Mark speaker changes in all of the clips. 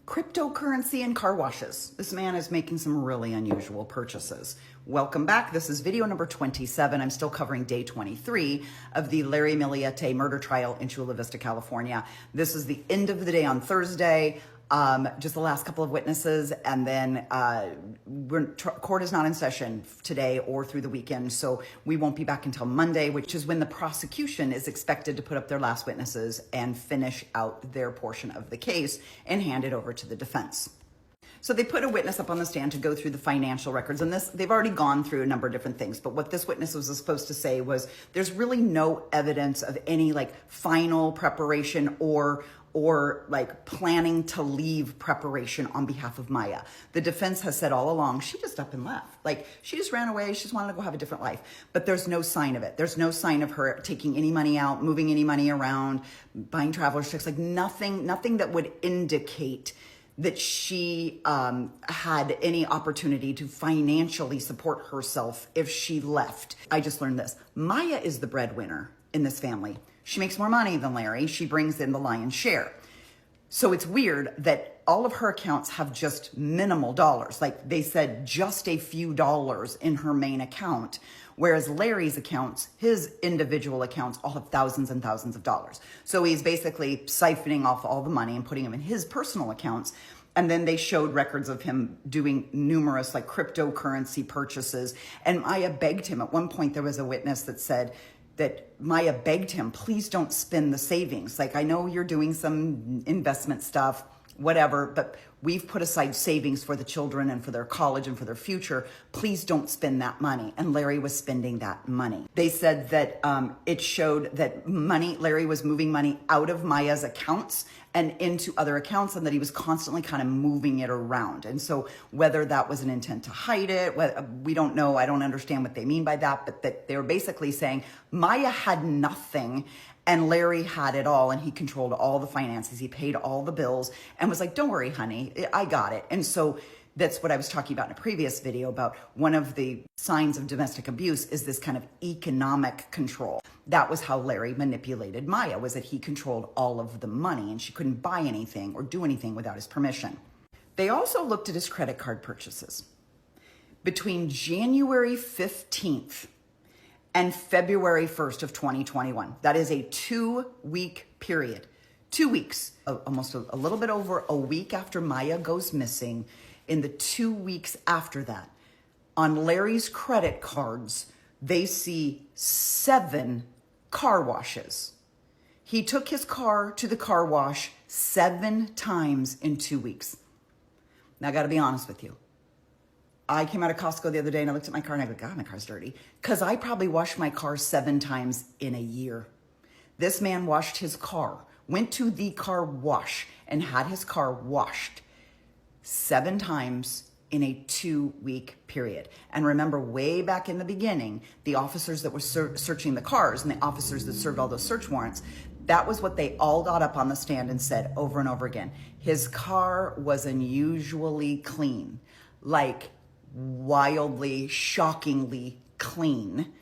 Speaker 1: Cryptocurrency and car washes. This man is making some really unusual purchases. Welcome back. This is video number 27. I'm still covering day 23 of the Larry Millete murder trial in Chula Vista, California. This is the end of the day on Thursday. Just the last couple of witnesses, and then court is not in session today or through the weekend, so we won't be back until Monday, which is when the prosecution is expected to put up their last witnesses and finish out their portion of the case and hand it over to the defense. So they put a witness up on the stand to go through the financial records, and they've already gone through a number of different things, but what this witness was supposed to say was there's really no evidence of any final preparation or planning to leave preparation on behalf of Maya. The defense has said all along, she just up and left. She just ran away. She just wanted to go have a different life. But there's no sign of it. There's no sign of her taking any money out, moving any money around, buying traveler's checks, nothing that would indicate that she had any opportunity to financially support herself if she left. I just learned this. Maya is the breadwinner in this family. She makes more money than Larry. She brings in the lion's share. So it's weird that all of her accounts have just minimal dollars. They said just a few dollars in her main account, whereas Larry's accounts, his individual accounts, all have thousands and thousands of dollars. So he's basically siphoning off all the money and putting them in his personal accounts. And then they showed records of him doing numerous cryptocurrency purchases. And Maya begged him. At one point, there was a witness that said that Maya begged him, please don't spend the savings. I know you're doing some investment stuff, whatever, but we've put aside savings for the children and for their college and for their future. Please don't spend that money. And Larry was spending that money. They said that it showed that Larry was moving money out of Maya's accounts and into other accounts, and that he was constantly kind of moving it around. And so whether that was an intent to hide it, we don't know. I don't understand what they mean by that, but that they were basically saying Maya had nothing and Larry had it all, and he controlled all the finances. He paid all the bills and was like, don't worry, honey, I got it. And so that's what I was talking about in a previous video about one of the signs of domestic abuse is this kind of economic control. That was how Larry manipulated Maya, was that he controlled all of the money and she couldn't buy anything or do anything without his permission. They also looked at his credit card purchases. Between January 15th and February 1st of 2021, that is a 2-week period. 2 weeks, almost a little bit over a week after Maya goes missing. In the 2 weeks after that, on Larry's credit cards, they see 7 car washes. He took his car to the car wash 7 times in 2 weeks. Now, I got to be honest with you. I came out of Costco the other day and I looked at my car and I go, God, my car's dirty. Because I probably washed my car 7 times in a year. This man washed his car, went to the car wash and had his car washed 7 times in a 2-week period. And remember, way back in the beginning, the officers that were searching the cars and the officers that served all those search warrants, that was what they all got up on the stand and said over and over again. His car was unusually clean, wildly, shockingly clean.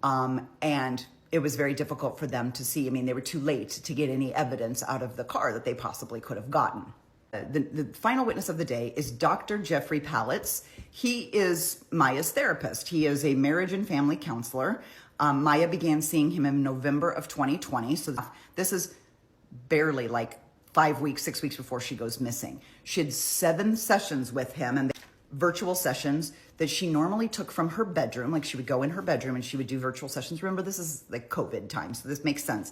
Speaker 1: And it was very difficult for them to see. I mean, they were too late to get any evidence out of the car that they possibly could have gotten. The final witness of the day is Dr. Jeffrey Palitz. He is Maya's therapist. He is a marriage and family counselor. Maya began seeing him in November of 2020. So this is barely 5 weeks, 6 weeks before she goes missing. She had 7 sessions with him, and virtual sessions that she normally took from her bedroom. She would go in her bedroom and she would do virtual sessions. Remember, this is COVID time, so this makes sense.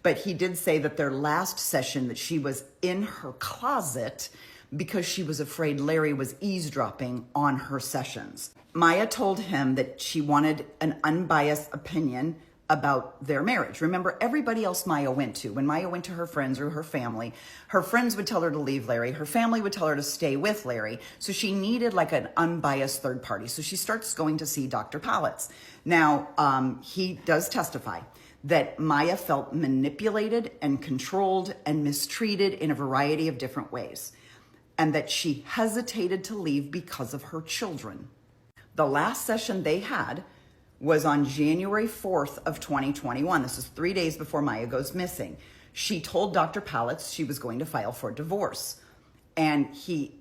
Speaker 1: But he did say that their last session that she was in her closet because she was afraid Larry was eavesdropping on her sessions. Maya told him that she wanted an unbiased opinion about their marriage. Remember, everybody else Maya went to, when Maya went to her friends or her family, her friends would tell her to leave Larry. Her family would tell her to stay with Larry. So she needed an unbiased third party. So she starts going to see Dr. Palitz. Now, he does testify that Maya felt manipulated and controlled and mistreated in a variety of different ways, and that she hesitated to leave because of her children. The last session they had was on January 4th of 2021. This is 3 days before Maya goes missing. She told Dr. Palitz she was going to file for divorce. And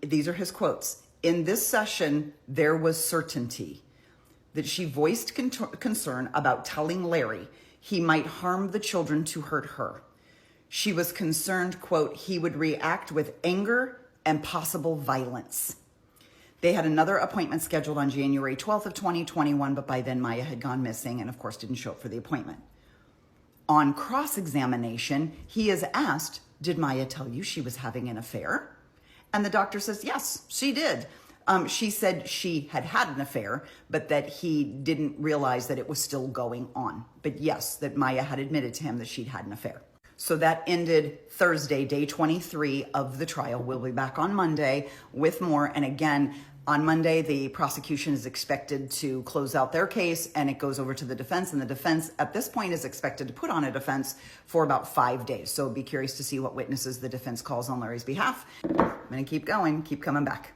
Speaker 1: these are his quotes. In this session, there was certainty that she voiced concern about telling Larry he might harm the children to hurt her. She was concerned, quote, he would react with anger and possible violence. They had another appointment scheduled on January 12th of 2021, but by then Maya had gone missing and of course didn't show up for the appointment. On cross-examination, he is asked, did Maya tell you she was having an affair? And the doctor says, yes, she did. She said she had had an affair, but that he didn't realize that it was still going on. But yes, that Maya had admitted to him that she'd had an affair. So that ended Thursday, day 23 of the trial. We'll be back on Monday with more. And again, on Monday, the prosecution is expected to close out their case and it goes over to the defense. And the defense at this point is expected to put on a defense for about 5 days. So be curious to see what witnesses the defense calls on Larry's behalf. I'm going to keep going, keep coming back.